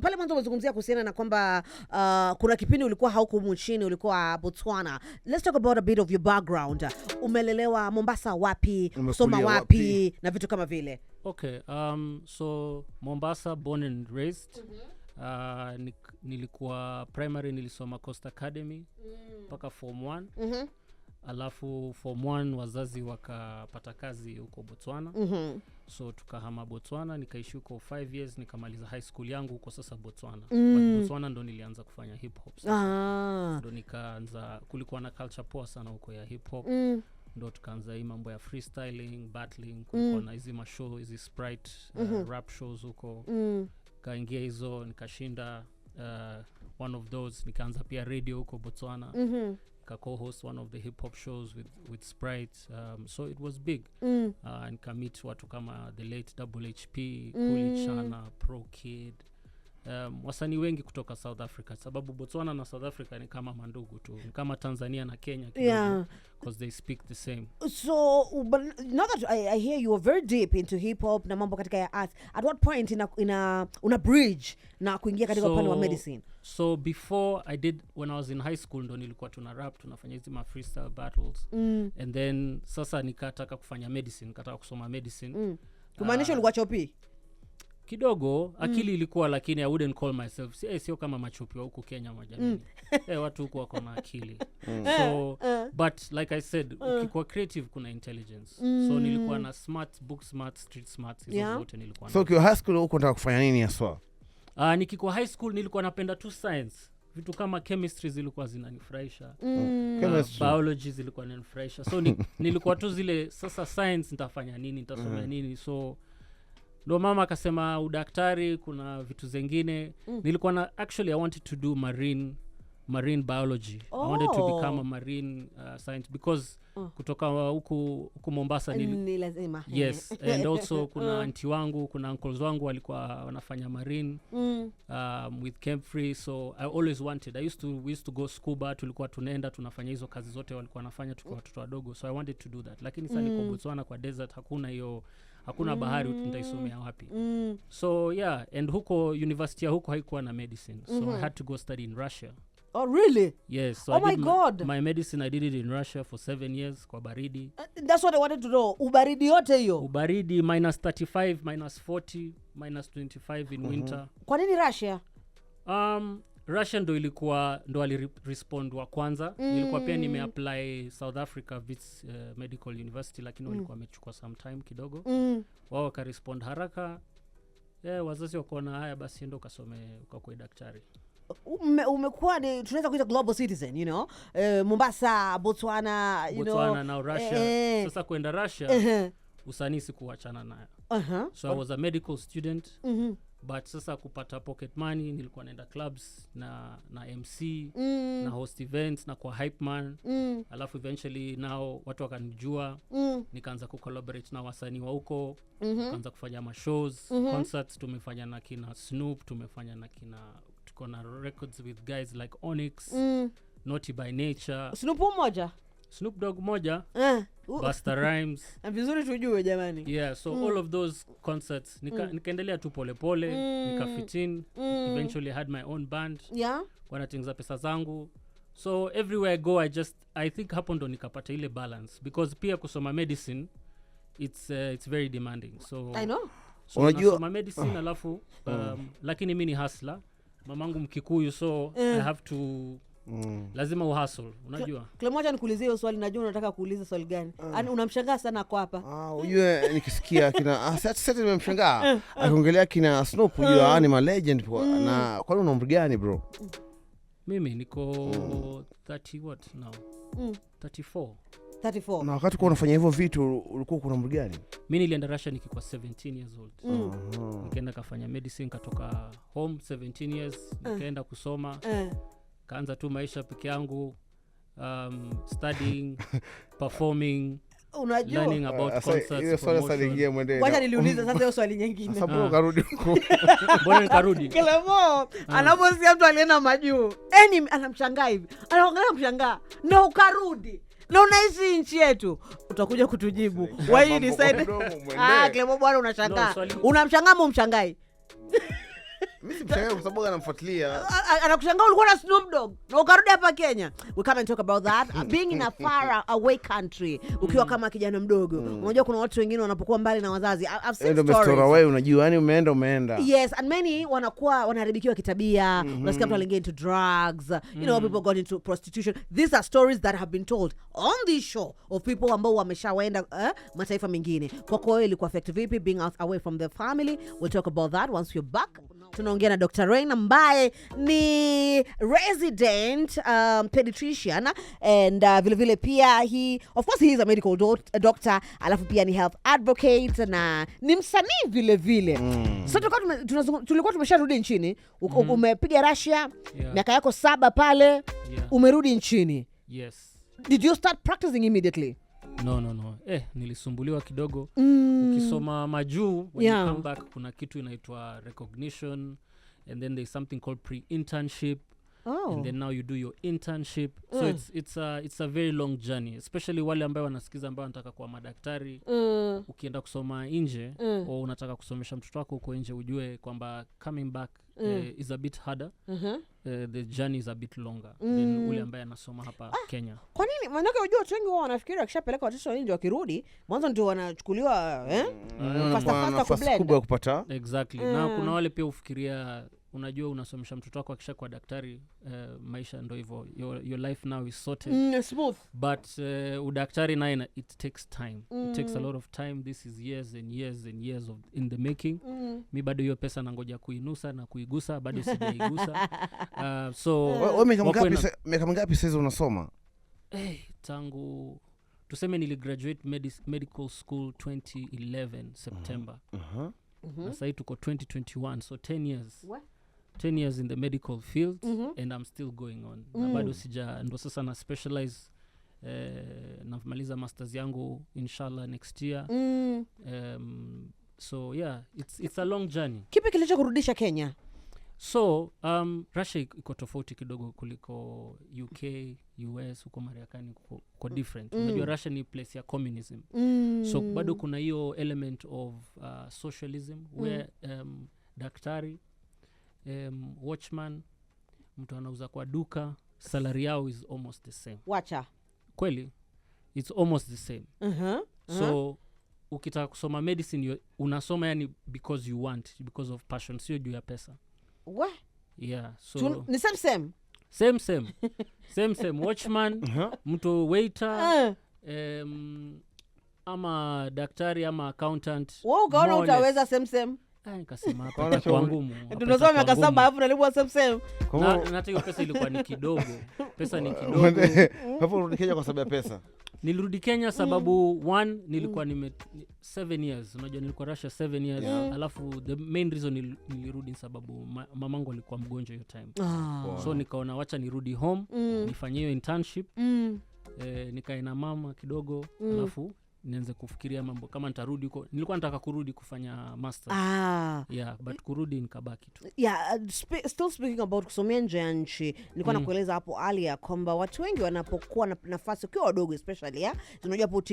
Pale mwanzo umezungumzia kuhusiana na kwamba kuna kipindi ulikuwa hauko nchini, ulikuwa Botswana. Let's talk about a bit of your background. Umelelewa Mombasa wapi, soma wapi na vitu kama vile? Okay, so Mombasa born and raised. Nilikuwa primary nilisoma Coast Academy mpaka form 1. Alafu form 1 wazazi wakapata kazi huko Botswana. So tukahama Botswana, nikaishi huko 5 years, nikamaliza high school yangu huko sasa Botswana. But Botswana ndo nilianza kufanya hip hop. Ndo nikaanza, kulikuwa na culture poa sana huko ya hip hop. Ndo tukaanza hii mambo ya freestyling, battling, kulikuwa na hizi mashow, hizi sprite rap shows huko. Kaingia hizo, nikashinda one of those, nikaanza pia radio huko Botswana. Co-host one of the hip hop shows with Sprite, so it was big. And meet watu kama the late Double HP, Kuli Chana, Pro Kid, wasanii wengi kutoka South Africa, sababu Botswana na South Africa ni kama mandugu tu, ni kama Tanzania na Kenya kidogo, because they speak the same. So but now that I hear you are very deep into hip hop na mambo katika ya art, at what point una bridge na kuingia katika upande wa medicine? So before I did, when I was in high school ndo nilikuwa tuna rap, tunafanya hizi ma freestyle battles. And then sasa nikataka kufanya medicine, nikataka kusoma medicine. Kumaanisha ulikuwa chopi? Kidogo akili ilikuwa, lakini I wouldn't call myself sio kama machopi wa huko Kenya majamii. Watu huko wako na akili. So but like I said, ukikuwa creative kuna intelligence. So nilikuwa na smart, book smart, street smart, hizo zote nilikuwa na. So kwa high school huko unataka kufanya nini haswa? Nikikuwa high school nilikuwa napenda tu science. Vitu kama chemistry zilikuwa zinanifurahisha. Biology zilikuwa zinanifurahisha. So nilikuwa tu zile, sasa science nitafanya nini, nitasomea nini. So ndo mama akasema udaktari, kuna vitu zingine. Nilikuwa na, actually I wanted to do marine biology. I wanted to become a marine science because kutoka huku Mombasa ni lazima. Yes, and also kuna auntie wangu, kuna uncles wangu walikuwa wanafanya marine with camp free, so I always wanted. We used to go scuba, tulikuwa tunaenda tunafanya hizo kazi zote walikuwa wanafanya tukiwa watoto wadogo, so I wanted to do that. Lakini sasa niko Botswana kwa desert, hakuna bahari, nitaisomea wapi? So yeah, and huko university huko haikuwa na medicine, so I had to go study in Russia. Oh really? Yes, so I did my medicine I did it in Russia for 7 years kwa baridi. That's what I wanted to know. Ubaridi yote hiyo? Ubaridi -35, -40, -25 in winter. Kwa nini Russia? Russia ndo alirespond wa kwanza. Nilikuwa pia nimeapply South Africa Wits Medical University, lakini walikuwa wamechukua some time kidogo. Wao wakarespond haraka. Wazazi wakaona haya basi ndo kasome kwa daktari. Umekuwa tunaweza kuita global citizen, you know, Mombasa, Botswana, you Botswana na Russia. Sasa kwenda Russia usanisi kuachana nayo. So I was a medical student. But sasa kupata pocket money, nilikuwa naenda clubs na MC na host events na kwa hype man. Alafu eventually now watu wakanijua, nikaanza kucollaborate na wasanii wa huko, kaanza kufanya ma shows, concerts. Tumefanya na kina Snoop, tumefanya na kina, tuko na records with guys like Onyx, Naughty by Nature. Snoop Dogg moja, Busta Rhymes. Vizuri tujue jamani. Yeah, so all of those concerts nikaendelea tu pole nikafit in. Eventually I had my own band. Yeah. Wanatengeneza pesa zangu. So everywhere I go I think hapo ndo nikapata ile balance, because pia kusoma medicine it's very demanding. So I know. So nasoma medicine alafu lakini mimi ni hustler. Mamangu Mkikuyu, so I have to lazima uhustle, unajua. Klemoja nikuulizie hiyo swali, najua unataka kuuliza swali gani. Unamshangaa sana kwa hapa. Unajua nikisikia kina sasa nimemshangaa. Akiongelea kina Snoop, unajua ni ma legend na kwa nini una umri gani bro? Mimi niko 30 what now? 34. Na wakati kwa unafanya hivyo vitu ulikuwa kuna umri gani? Mimi nilienda Russia nikiwa 17 years old. Nikaenda kafanya medicine, katoka home 17 years, nikaenda kusoma. Kaanza tu maisha peke yangu, studying, performing, unajua learning about concerts. Hiyo swali salingia mwende. Wacha niliuliza sasa hiyo swali nyingine. Sasa bro karudi huko. Mbona nikarudi? Kelemo anaposikia mtu alienda majuu, anamshangaa hivi. Anaangalia mshangaa. Na ukarudi. Na unaishi nchi yetu. Utakuja kutujibu. Why you decide? Kelemo bwana unashangaa. Unamshangaa au umshangai? Anakuchanga kwa sababu anamfuatilia. Anakushangaa ulikuwa na Snoop Dogg na ukarudi hapa Kenya. We come and talk about that. Being in a far away country ukiwa kama kijana mdogo. Unajua kuna watu wengine wanapokuwa mbali na wazazi. I've seen stories. Away, unajua yani umeenda. Yes, and many wanaharibikiwa kitabia. Unasikia mtu aliingia into drugs. You know, people got into prostitution. These are stories that have been told on this show of people ambao wameshawaenda mataifa mengine. Kwa kweli ilikuwa affect vipi being away from the family? We'll talk about that once you're back. Tunaongea na Dr. Rain ambaye ni resident pediatrician and vile vile pia of course he is a medical doctor, alafu pia ni health advocate na ni msanii vile vile. So tulikuwa tumesharudi nchini. Umepiga Russia miaka yako 7 pale. Umerudi nchini. Yes. Did you start practicing immediately? No. Nilisumbuliwa kidogo. Ukisoma majuu when you come back kuna kitu inaitwa recognition, and then there's something called pre-internship. And then now you do your internship. So it's a very long journey, especially wale ambao wanasikiza ambao wanataka kuwa madaktari. Ukienda kusoma nje au unataka kusomesha mtoto wako huko nje, ujue kwamba coming back is a bit harder. The journey is a bit longer than ule ambaye anasoma hapa Kenya. Kwa nini? Maana unajua watu wengi wao wanafikiri akishapeleka watoto nje wakirudi mwanzo ndio wanachukuliwa fasta kublend kupata. Exactly. Na kuna wale pia ufikiria unajua unasomesha mtoto wako akisha kwa daktari, maisha ndio hivyo, your life now is sorted. Smooth. But udaktari naye it takes time. It takes a lot of time. This is years and years and years in the making. Mi bado hiyo pesa nangoja kuinusa na kuigusa, bado sijaigusa. So miaka mingapi sasa unasoma? Tangu tuseme niligraduate medical school 2011 September. Na sasa tuko 2021, so 10 years. What? 10 years in the medical field, and I'm still going on. Na bado ndo sasa na specialize, namaliza masters yangu inshallah next year. So yeah, it's a long journey. Kipi kilicho kurudisha Kenya? So Russia iko tofauti kidogo kuliko UK, US, huko Marekani kuko different. Unajua Russia ni place ya communism. So bado kuna hiyo element of socialism where daktari, watchman, mtu anauza kwa duka, salary yao is almost the same. Wacha. Kweli, it's almost the same. So ukitaka kusoma medicine unasoma yani because you want, because of passion, sio juu ya pesa. What? Yeah, so ni same. Same watchman, mtu waiter, ama daktari ama accountant. Wewe ukaona utaweza same. Nikasema hapa kwa ngumu. Tunasoma miaka 7 alafu nalipwa same. Na hata hiyo pesa ilikuwa ni kidogo. Pesa ni kidogo. Hapo urudi Kenya kwa sababu ya pesa. Nilirudi Kenya sababu one nilikuwa 7 years. Unajua nilikuwa Russia 7 years. Alafu the main reason nilirudi sababu mamangu alikuwa mgonjwa hiyo time. So nikaona wacha nirudi home, nifanye hiyo internship. Nikae na mama kidogo, alafu nianze kufikiria mambo kama nitarudi huko. Nilikuwa nataka kurudi kufanya masters. Yeah, but kurudi nikabaki tu. Yeah, still speaking about kusomea nje ya nchi. Nilikuwa nakueleza hapo earlier kwamba watu wengi wanapokuwa na nafasi ukiwa wadogo especially, unajua hapo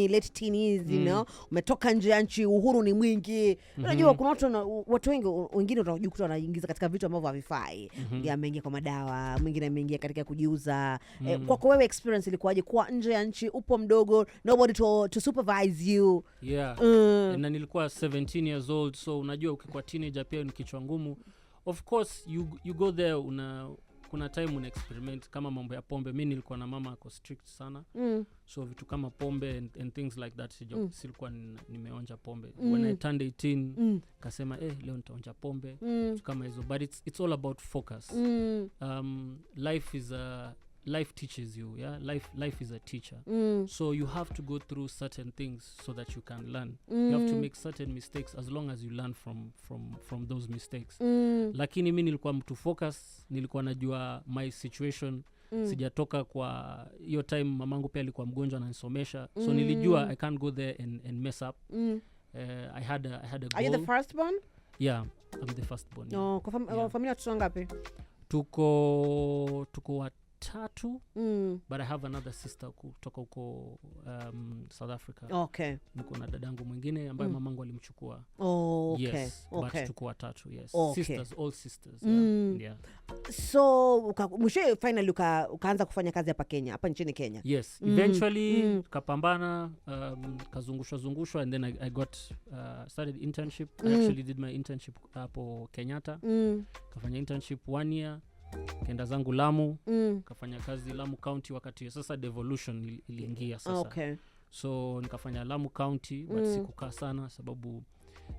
late teens, you know, umetoka nje ya nchi, uhuru ni mwingi. Unajua kuna watu wengi wengine utajikuta wanaingiza katika vitu ambavyo havifai. Ameingia kwa madawa, mwingine ameingia katika kujiuza. Kwako wewe experience ilikuwaje kuwa nje ya nchi, upo mdogo, nobody to supervise you? Yeah. Na nilikuwa 17 years old, so unajua ukikuwa teenager pia ni kichwa ngumu. Of course you go there, kuna time una experiment kama mambo ya pombe. Mimi nilikuwa na mama ako strict sana. So vitu kama pombe and things like that silikuwa nimeonja pombe. When I turned 18 kasema leo nitaonja pombe, vitu kama hizo. But it's all about focus. Life teaches you, yeah. Life is a teacher. So you have to go through certain things so that you can learn. You have to make certain mistakes as long as you learn from those mistakes. Lakini mimi nilikuwa mtu focus, nilikuwa najua my situation. Sijatoka kwa hiyo time mamangu pia alikuwa mgonjwa ananisomesha. So nilijua I can't go there and mess up. I had a goal. Are you the first born? Yeah, I'm the first born. No, kwa familia watu ngapi? Tuko 3 but I have another sister kutoka huko South Africa. Okay. Niko na dadangu mwingine ambaye mamangu alimchukua. Okay. Yes, okay. But tuko 3, yes. Okay. Sisters, all sisters. Yeah. So mwisho finally ukaanza kufanya kazi hapa nchini Kenya. Yes, eventually tukapambana, kazungushwa and then I got started internship. I actually did my internship hapo Kenyatta. Kafanya internship 1 year. Kenda zangu Lamu, kafanya kazi Lamu County wakati sasa devolution iliingia sasa. Okay. So nikafanya Lamu County but sikukaa sana sababu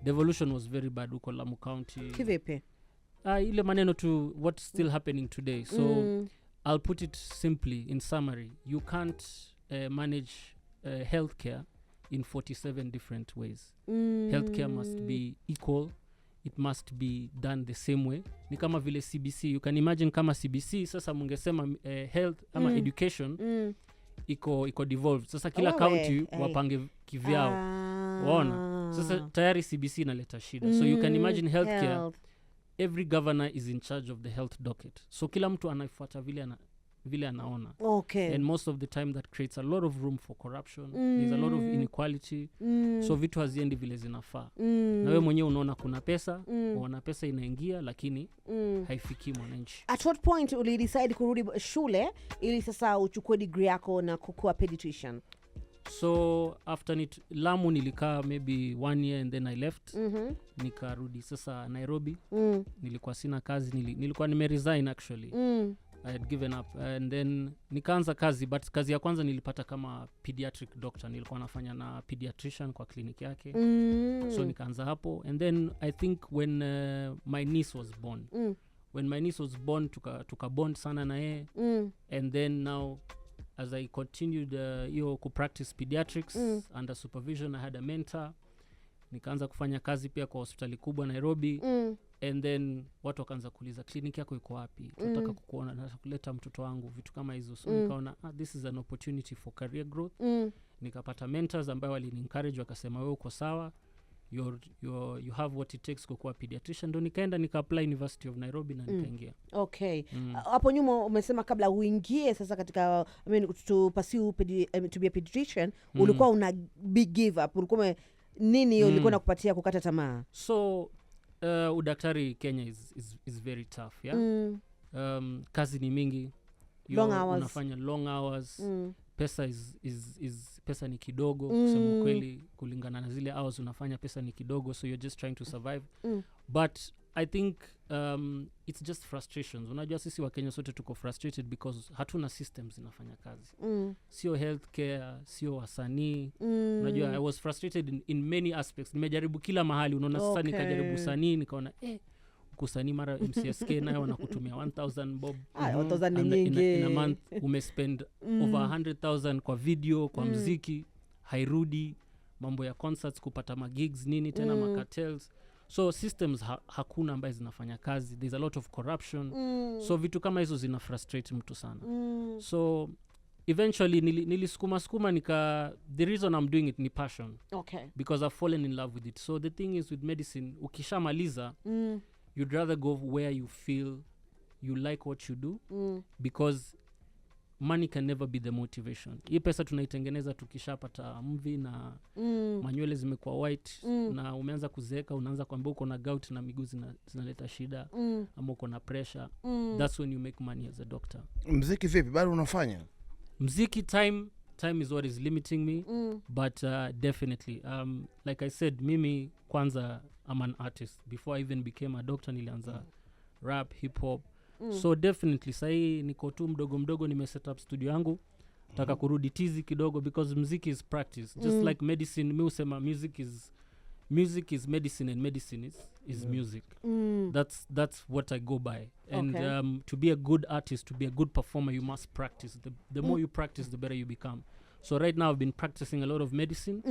devolution was very bad huko Lamu County. Kivipi? Ile maneno to what's still happening today. So I'll put it simply in summary. You can't manage healthcare in 47 different ways. Healthcare must be equal. It must be done the same way. Ni kama vile CBC. You can imagine kama CBC sasa mungesema health ama education iko devolved. Sasa kila county wapange kivyao. Waona? Sasa tayari CBC inaleta shida. So you can imagine healthcare. Every governor is in charge of the health docket. So kila mtu anaifuata vile anaona. Okay. And most of the time that creates a lot of room for corruption. There's a lot of inequality. So vitu haziendi vile zinafaa. Na wewe mwenyewe unaona kuna pesa, wana pesa inaingia lakini haifiki mwananchi. At what point uli decide kurudi shule ili sasa uchukue degree yako na kukuwa pediatrician? So after Lamu nilikaa maybe 1 year and then I left. Nikarudi sasa Nairobi. Nilikuwa sina kazi, nilikuwa nimeresign actually. I had given up and then nikaanza kazi, but kazi ya kwanza nilipata kama pediatric doctor. Nilikuwa nafanya na pediatrician kwa kliniki yake. So nikaanza hapo and then I think when my niece was born. When my niece was born tuka bond sana na yeye. And then now as I continued practice pediatrics under supervision, I had a mentor. Nikaanza kufanya kazi pia kwa hospitali kubwa Nairobi. And then watu wakaanza kuuliza kliniki yako iko wapi? Tunataka kukuona na kuleta mtoto wangu, vitu kama hizo. So nikaona this is an opportunity for career growth. Nikapata mentors ambao walini-encourage, wakasema wewe uko sawa. You have what it takes kuwa pediatrician. Ndo nikaenda nika-apply University of Nairobi na nikaingia. Okay. Hapo nyuma umesema kabla uingie sasa katika to pursue to be a pediatrician, ulikuwa una big give up. Ulikuwa nini ulikuwa nakupatia kukata tamaa? So udaktari Kenya is very tough, yeah. Kazi ni mingi. Long hours. Unafanya long hours. Pesa pesa ni kidogo kusema kweli, kulingana na zile hours unafanya pesa ni kidogo, so you're just trying to survive. But I think it's just frustrations. Unajua sisi wa Kenya sote tuko frustrated because hatuna systems zinafanya kazi. Sio healthcare, sio wasanii. Unajua I was frustrated in many aspects. Nimejaribu kila mahali, unaona sasa nikajaribu usanii, nikaona kusanii mara MCSK nayo wanakutumia 1000 bob. 1000 ni nyingi. In a month umespend over 100,000 kwa video, kwa muziki, hairudi, mambo ya concerts, kupata gigs nini tena cartels. So systems hakuna ambaye zinafanya kazi. There's a lot of corruption. So vitu kama hizo zina frustrate mtu sana. So eventually nilisukuma the reason I'm doing it ni passion. Okay. Because I've fallen in love with it. So the thing is with medicine, ukishamaliza you'd rather go where you feel you like what you do, because money can never be the motivation. Hii pesa tunaitengeneza tukishapata mvi na manywele zimekuwa white na umeanza kuzeeka, unaanza kuambia uko na gout na miguu zinaleta shida ama uko na pressure. That's when you make money as a doctor. Mziki vipi bado unafanya? Mziki time is what is limiting me. But definitely like I said, mimi kwanza I'm an artist. Before I even became a doctor nilianza rap, hip hop. So definitely sahi niko tu mdogo nime-set up studio yangu. Nataka kurudi tizi kidogo because music is practice. Just like medicine, mi usema music is medicine and medicine is music. That's what I go by. And to be a good artist, to be a good performer, you must practice. The more you practice, the better you become. So right now I've been practicing a lot of medicine.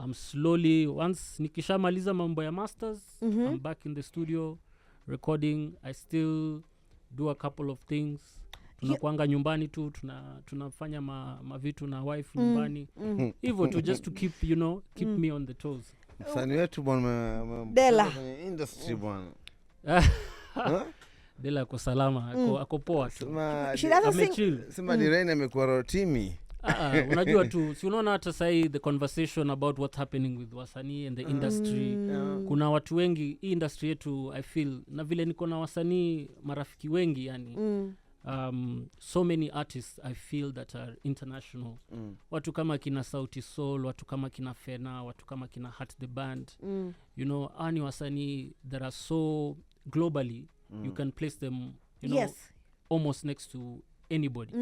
I'm slowly, once nikishamaliza mambo ya masters, I'm back in the studio recording. I still do a couple of things. Tunakuanga nyumbani tu, tunafanya mavitu na wife nyumbani. Hivyo to just to keep, keep me on the toes. Msanii wetu bwana Dela kwenye industry bwana. Dela ako salama, ako poa tu. She doesn't sing. Amechill. Sema Direne amekuwa rotimi. Unajua tu si unaona hata sahi the conversation about what's happening with wasanii and the industry. Kuna watu wengi hii industry yetu I feel na vile niko na wasanii marafiki wengi yani so many artists I feel that are international. Watu kama kina Sauti Sol, watu kama kina Fena, watu kama kina Hat the Band. You know, ani wasanii that are so globally you can place them, you know, almost next to anybody.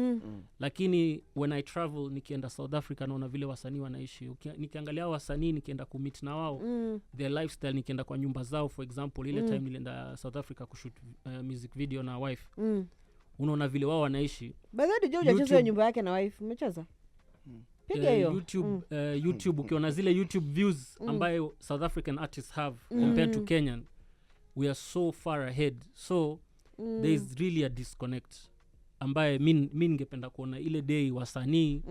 Lakini when I travel nikienda South Africa naona vile wasanii wanaishi. Nikiangalia wasanii nikienda kumit na wao their lifestyle, nikienda kwa nyumba zao for example ile time nilienda South Africa kushoot music video na wife. Unaona vile wao wanaishi. By the way, hujacheza nyumba yake na wife, umecheza? Piga hiyo. YouTube ukiona zile YouTube views ambayo South African artists have compared to Kenyan, we are so far ahead. So there is really a disconnect ambaye mi ningependa kuona ile day wasanii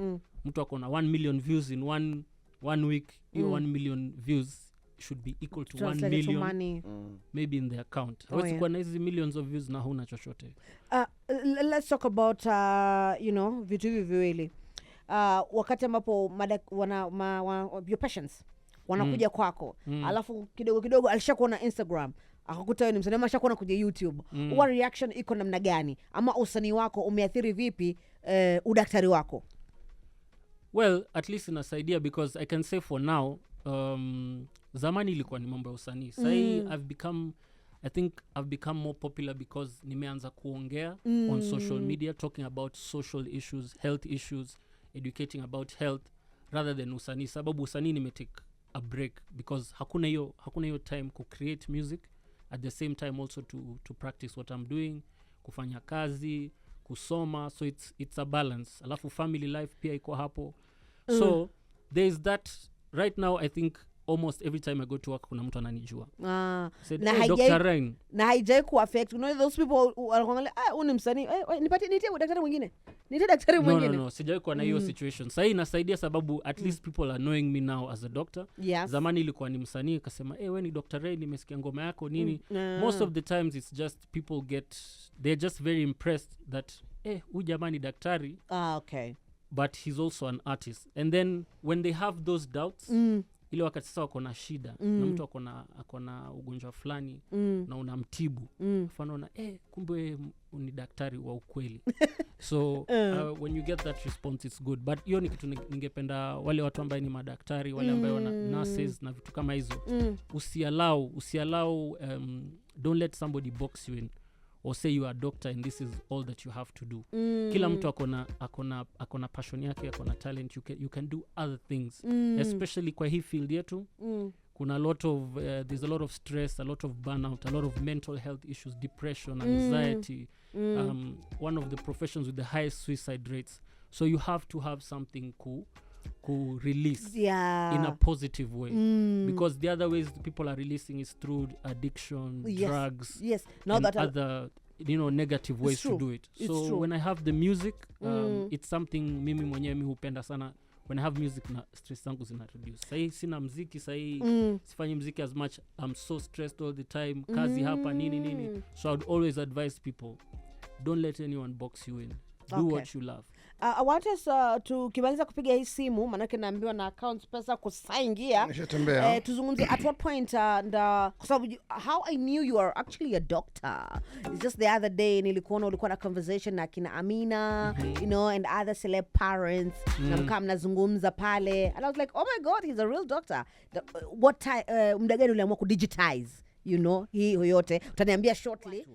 mtu akona 1 million views in one week. Hiyo 1 million views should be equal to 1 million maybe in the account. Hawezi kuwa na hizi millions of views na huna chochote. Let's talk about you know vitu hivi viwili. Wakati ambapo your patients wanakuja kwako alafu kidogo alishakuona Instagram akakuta wewe ni msanii ashakuona kwenye YouTube, what reaction iko namna gani ama usanii wako umeathiri vipi udaktari wako? Well, at least inasaidia because I can say for now zamani ilikuwa ni mambo ya usanii. Sai I think I've become more popular because nimeanza kuongea on social media talking about social issues, health issues, educating about health rather than usanii. Sababu usanii nimetake a break because hakuna hiyo time ku create music at the same time also to practice what I'm doing, kufanya kazi, kusoma, so it's a balance. Alafu family life pia iko hapo. So there is that right now. I think almost every time I go to work kuna mtu ananijua. Said, hey, Dr. Rain. Na haijai ku affect, you know, those people wanakuangalia uni msanii nitie daktari mwingine. No, sijai kuwa na hiyo situation. Sasa inasaidia sababu at least people are knowing me now as a doctor. Yes. Zamani ilikuwa ni msanii akasema wewe ni Dr. Rain, nimesikia ngoma yako nini. Most of the times it's just people they're just very impressed that huyu jamani daktari. Okay. But he's also an artist. And then when they have those doubts ile wakati sasa wako na shida na mtu akona ugonjwa fulani na unamtibu mfano na kumbe ni daktari wa ukweli. So when you get that response it's good. But hiyo ni kitu ningependa wale watu ambao ni madaktari, wale ambao wana nurses na vitu kama hizo, usiallow don't let somebody box you in or say you are a doctor and this is all that you have to do. Kila mtu akona passion yake, akona talent. You can do other things, especially kwa hii field yetu. Kuna there's a lot of stress, a lot of burnout, a lot of mental health issues, depression, anxiety. One of the professions with the highest suicide rates. So you have to have something cool release in a positive way, because the other ways people are releasing is through addiction, drugs, now and that other negative ways to do it. So when I have the music, it's something mimi mwenyewe mi hupenda sana. When I have music na stress zangu zina reduce. Sahi sina mziki, sahi sifanyi mziki as much. I'm so stressed all the time, kazi hapa nini. So I'd always advise people, don't let anyone box you in. Do what you love. I want us tukimaliza kupiga hii simu, manake naambiwa na accounts pesa kusaingia. Tuzungumze at what point kwa sababu how I knew you are actually a doctor. It's just the other day nilikuona ulikuwa na conversation na kina Amina, you know, and other celeb parents. Na mkaa mnazungumza pale. And I was like, oh my God, he's a real doctor. What time muda gani uliamua kudigitize, you know, hii yote? Utaniambia shortly.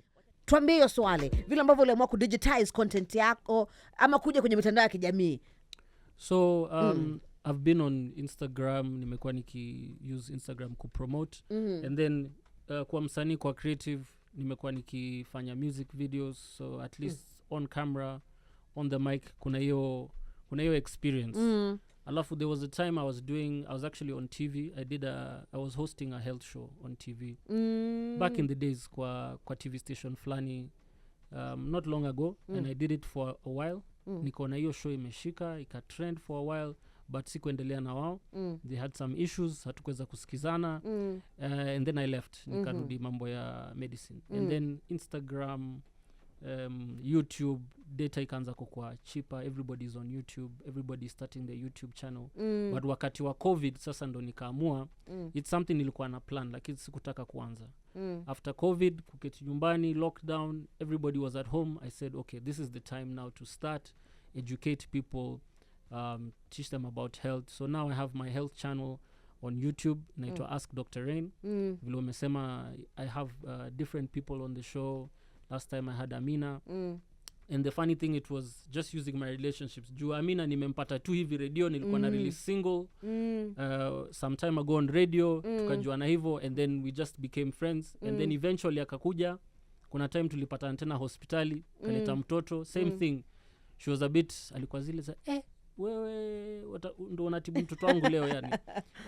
Tuambie hiyo swali, vile ambavyo uliamua kudigitize content yako ama kuja kwenye mitandao ya kijamii. So I've been on Instagram, nimekuwa use Instagram kupromote, and then kwa msanii, kwa creative, nimekuwa nikifanya music videos, so at least on camera, on the mic kuna hiyo experience. Alafu there was a time I was actually on TV. I was hosting a health show on TV back in the days kwa TV station flani not long ago, and I did it for a while. Niko na hiyo show imeshika, ika trend for a while, but sikuendelea na wao. They had some issues, hatukuweza kusikizana. And then I left, nikarudi mambo ya medicine. And then Instagram, YouTube, data ikaanza kukua cheaper. Everybody's on YouTube, everybody's starting the YouTube channel. But wakati wa COVID sasa ndo nikaamua, it's something nilikuwa na plan lakini sikutaka kuanza. After COVID, kuketi nyumbani, lockdown, everybody was at home. I said, okay, this is the time now to start, educate people, teach them about health. So now I have my health channel on YouTube, naitwa Ask Dr. Rain. Vile umesema, I have different people on the show. Last time I had Amina. And the funny thing, it was just using my relationships. Juu Amina nimempata tu hivi radio, nilikuwa na release single some time ago on radio, tukajuana hivyo, and then we just became friends. And then eventually akakuja, kuna time tulipatana tena hospitali, kaleta mtoto, same thing. She was a bit, alikuwa zile za, wewe ndo unatibu mtoto wangu leo yani.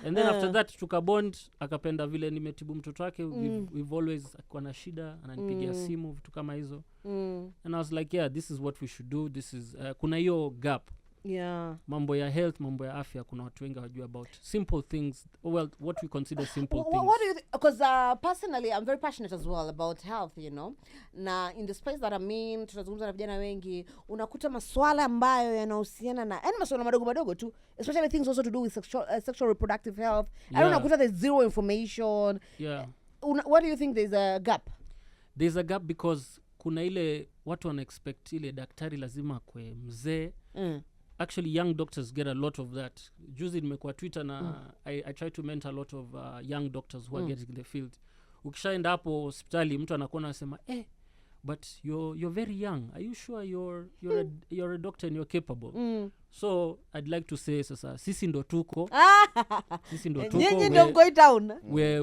And then after that tukabond, akapenda vile nimetibu mtoto wake. We've always akuwa na shida, ananipigia simu, vitu kama hizo. And I was like, yeah, this is what we should do. This is kuna hiyo gap. Yeah. Mambo ya health, mambo ya afya, kuna watu wengi wajua about simple things. Well, what we consider simple things. What do you because personally I'm very passionate as well about health, you know. Na in the space that I'm in, tunazungumza na vijana wengi, unakuta maswala ambayo yanahusiana na maswala madogo tu, especially things also to do with sexual reproductive health. I don't know, unakuta there's zero information. Yeah. What do you think there's a gap? There's a gap because kuna ile watu wana expect ile daktari lazima kwe mzee. Actually, young doctors get a lot of that. Juzi nimekuwa Twitter na I try to mentor a lot of young doctors who are getting in the field. Ukishaenda hapo hospitali, mtu anakuona anasema, but you're very young. Are you sure you're a doctor and you're capable? So I'd like to say, sasa sisi ndo tuko. Sisi ndo tuko. Nyinyi ndo going down. We're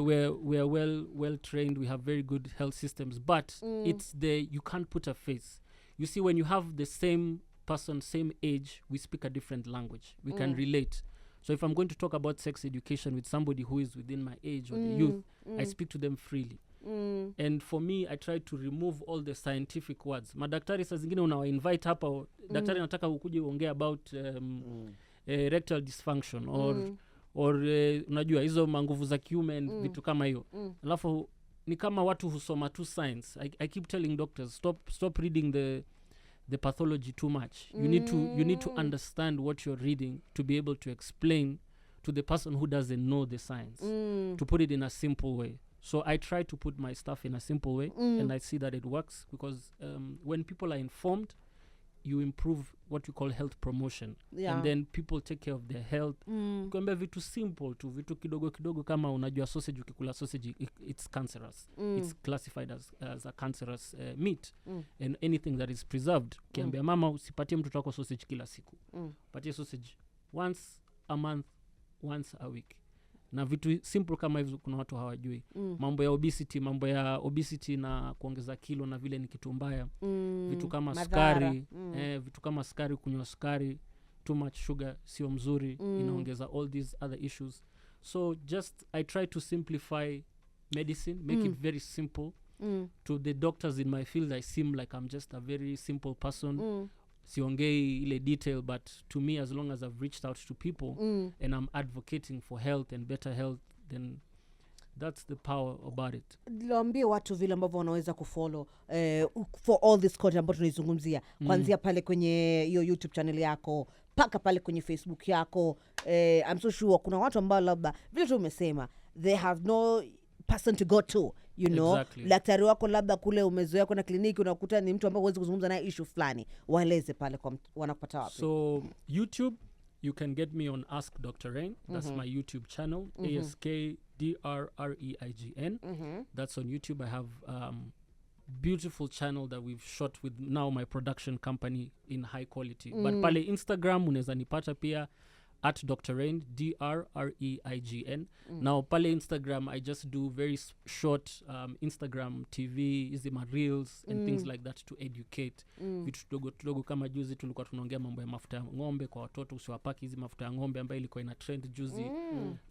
well trained. We have very good health systems, but it's you can't put a face. You see, when you have the same person, same age, we speak a different language. We can relate. So if I'm going to talk about sex education with somebody who is within my age or the youth, I speak to them freely. And for me, I try to remove all the scientific words. Madaktari saa zingine unawa-invite hapa, daktari nataka ukuje uongee about erectile dysfunction or unajua hizo manguvu za kiume and vitu kama hiyo. Alafu ni kama watu husoma tu science. I keep telling doctors, stop reading the pathology too much. You need to understand what you're reading to be able to explain to the person who doesn't know the science, to put it in a simple way. So I try to put my stuff in a simple way, and I see that it works because when people are informed, you improve what we call health promotion. And then people take care of their health. Kwamba vitu simple tu, vitu kidogo kama unajua sausage, ukikula sausage it's cancerous. It's classified as a cancerous meat. And anything that is preserved, kiambia mama usipatie mtoto wako sausage kila siku. Patie sausage once a month, once a week. Na vitu simple kama hivyo kuna watu hawajui. Mambo ya obesity na kuongeza kilo na vile ni kitu mbaya. Vitu kama sukari, vitu kama sukari, kunywa sukari, too much sugar sio mzuri, inaongeza all these other issues. So just I try to simplify medicine, make it very simple. To the doctors in my field, I seem like I'm just a very simple person. Siongei ile detail, but to me, as long as I've reached out to people and I'm advocating for health and better health, then that's the power about it. Niambie watu vile ambavyo wanaweza kufollow for all this content ambayo tunaizungumzia, kuanzia pale kwenye hiyo YouTube channel yako paka pale kwenye Facebook yako. I'm so sure kuna watu ambao labda vile tu umesema they have no person to go to, you know. Exactly. Daktari wako labda kule umezoea kwenda kliniki, unakuta ni mtu ambaye huwezi kuzungumza naye issue fulani. Waeleze pale kwa wanakupata wapi? So YouTube, you can get me on Ask Dr. Rain. That's my YouTube channel. ASKDRREIGN. That's on YouTube. I have beautiful channel that we've shot with now my production company in high quality. But pale Instagram unaweza nipata pia at Dr. Rain, DRREIGN. Now pale Instagram I just do very short Instagram TV, hizi ma reels and things like that to educate. Vitu tudogo kama juzi tulikuwa tunaongea mambo ya mafuta ya ng'ombe kwa watoto, usiwapaki hizi mafuta ya ng'ombe ambayo ilikuwa ina trend juzi.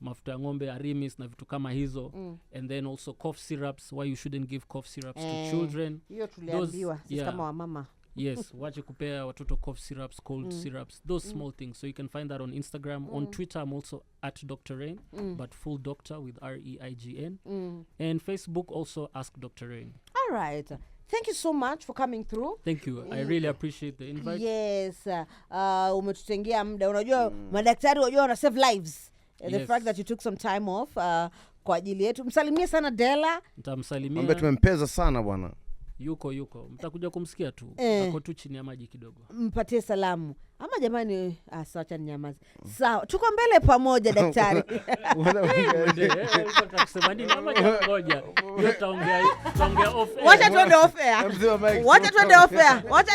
Mafuta ya ng'ombe Arimis na vitu kama hizo. And then also cough syrups, why you shouldn't give cough syrups to children. Hiyo tuliambiwa sisi kama wamama. Yes, wache kupea watoto cough syrups, cold syrups, those small things. So you can find that on Instagram. On Twitter, I'm also at Dr. Rain, but full doctor with REIGN. And Facebook also Ask Dr. Rain. All right. Thank you so much for coming through. Thank you. I really appreciate the invite. Yes. Umetutengea muda. Unajua madaktari wajua wana save lives. The fact that you took some time off kwa ajili yetu. Msalimie sana Dela. Nitamsalimia. Ambaye tumempeza sana bwana. Yuko. Mtakuja kumsikia tu. Ako tu chini ya maji kidogo. Mpatie salamu. Ama jamani, sawa cha nyamazi. Sawa, tuko mbele pamoja daktari. Utakusema nini ama ngoja. Tutaongea off air. Wacha tuende off air. Wacha tuende off air.